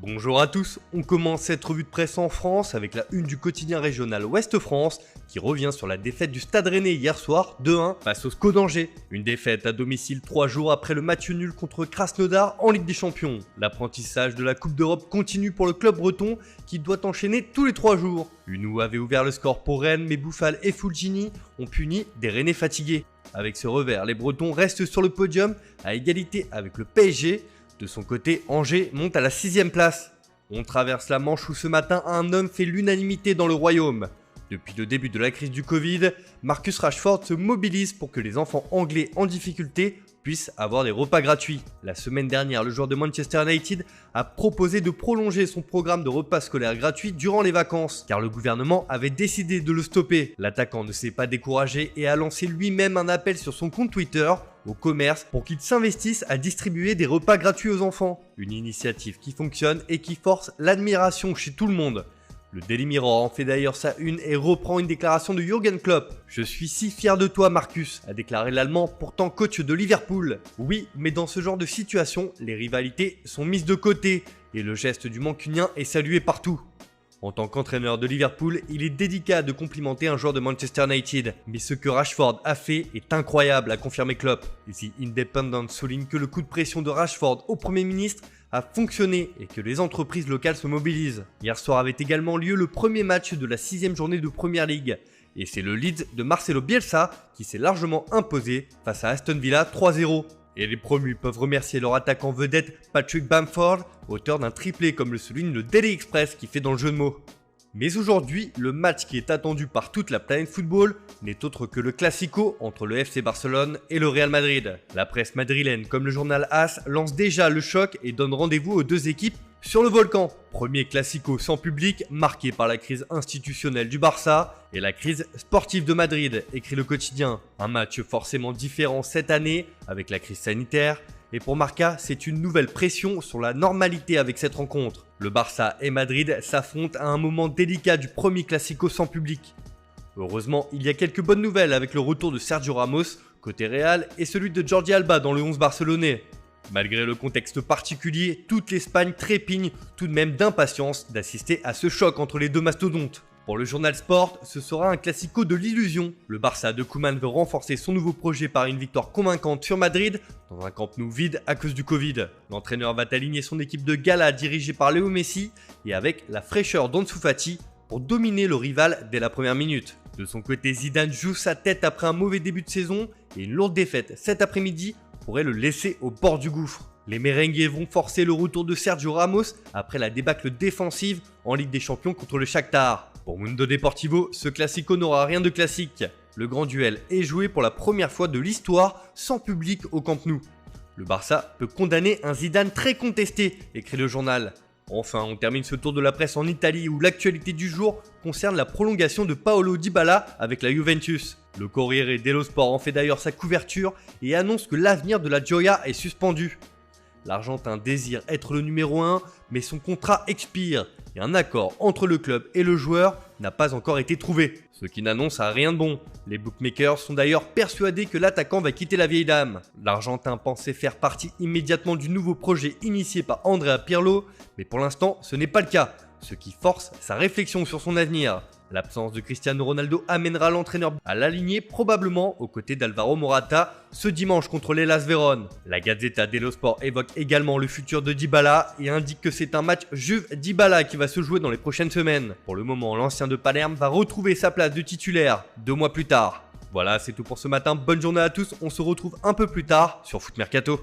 Bonjour à tous, on commence cette revue de presse en France avec la une du quotidien régional Ouest France qui revient sur la défaite du Stade Rennais hier soir 2-1 face au SCO d'Angers. Une défaite à domicile 3 jours après le match nul contre Krasnodar en Ligue des Champions. L'apprentissage de la Coupe d'Europe continue pour le club breton qui doit enchaîner tous les 3 jours. Unou avait ouvert le score pour Rennes mais Bouffal et Fulgini ont puni des Rennais fatigués. Avec ce revers, les Bretons restent sur le podium à égalité avec le PSG. De son côté, Angers monte à la 6ème place. On traverse la Manche où ce matin un homme fait l'unanimité dans le royaume. Depuis le début de la crise du Covid, Marcus Rashford se mobilise pour que les enfants anglais en difficulté puissent avoir des repas gratuits. La semaine dernière, le joueur de Manchester United a proposé de prolonger son programme de repas scolaires gratuits durant les vacances, car le gouvernement avait décidé de le stopper. L'attaquant ne s'est pas découragé et a lancé lui-même un appel sur son compte Twitter au commerce pour qu'ils s'investissent à distribuer des repas gratuits aux enfants. Une initiative qui fonctionne et qui force l'admiration chez tout le monde. Le Daily Mirror en fait d'ailleurs sa une et reprend une déclaration de Jürgen Klopp. « Je suis si fier de toi Marcus », a déclaré l'Allemand, pourtant coach de Liverpool. Oui, mais dans ce genre de situation, les rivalités sont mises de côté et le geste du Mancunien est salué partout. En tant qu'entraîneur de Liverpool, il est délicat de complimenter un joueur de Manchester United. Mais ce que Rashford a fait est incroyable, a confirmé Klopp. The Independent souligne que le coup de pression de Rashford au Premier ministre a fonctionné et que les entreprises locales se mobilisent. Hier soir avait également lieu le premier match de la 6ème journée de Premier League. Et c'est le Leeds de Marcelo Bielsa qui s'est largement imposé face à Aston Villa 3-0. Et les promus peuvent remercier leur attaquant vedette Patrick Bamford, auteur d'un triplé comme le souligne le Daily Express qui fait dans le jeu de mots. Mais aujourd'hui, le match qui est attendu par toute la planète football n'est autre que le Classico entre le FC Barcelone et le Real Madrid. La presse madrilène comme le journal AS lance déjà le choc et donne rendez-vous aux deux équipes sur le volcan. Premier Classico sans public marqué par la crise institutionnelle du Barça et la crise sportive de Madrid, écrit le quotidien. Un match forcément différent cette année avec la crise sanitaire. Et pour Marca, c'est une nouvelle pression sur la normalité avec cette rencontre. Le Barça et Madrid s'affrontent à un moment délicat du premier Classico sans public. Heureusement, il y a quelques bonnes nouvelles avec le retour de Sergio Ramos côté Real et celui de Jordi Alba dans le 11 barcelonais. Malgré le contexte particulier, toute l'Espagne trépigne tout de même d'impatience d'assister à ce choc entre les deux mastodontes. Pour le journal Sport, ce sera un classico de l'illusion. Le Barça de Koeman veut renforcer son nouveau projet par une victoire convaincante sur Madrid, dans un Camp Nou vide à cause du Covid. L'entraîneur va aligner son équipe de gala dirigée par Léo Messi et avec la fraîcheur d'Ansu Fati pour dominer le rival dès la première minute. De son côté, Zidane joue sa tête après un mauvais début de saison et une lourde défaite cet après-midi pourrait le laisser au bord du gouffre. Les merengues vont forcer le retour de Sergio Ramos après la débâcle défensive en Ligue des Champions contre le Shakhtar. Pour Mundo Deportivo, ce classico n'aura rien de classique. Le grand duel est joué pour la première fois de l'histoire sans public au Camp Nou. Le Barça peut condamner un Zidane très contesté, écrit le journal. Enfin, on termine ce tour de la presse en Italie où l'actualité du jour concerne la prolongation de Paolo Dybala avec la Juventus. Le Corriere dello Sport en fait d'ailleurs sa couverture et annonce que l'avenir de la Gioia est suspendu. L'Argentin désire être le numéro 1, mais son contrat expire et un accord entre le club et le joueur n'a pas encore été trouvé, ce qui n'annonce à rien de bon. Les bookmakers sont d'ailleurs persuadés que l'attaquant va quitter la vieille dame. L'Argentin pensait faire partie immédiatement du nouveau projet initié par Andrea Pirlo, mais pour l'instant ce n'est pas le cas, ce qui force sa réflexion sur son avenir. L'absence de Cristiano Ronaldo amènera l'entraîneur à l'aligner probablement aux côtés d'Alvaro Morata ce dimanche contre l'Hellas Vérone. La Gazzetta dello Sport évoque également le futur de Dybala et indique que c'est un match Juve-Dybala qui va se jouer dans les prochaines semaines. Pour le moment, l'ancien de Palerme va retrouver sa place de titulaire 2 mois plus tard. Voilà, c'est tout pour ce matin. Bonne journée à tous. On se retrouve un peu plus tard sur Foot Mercato.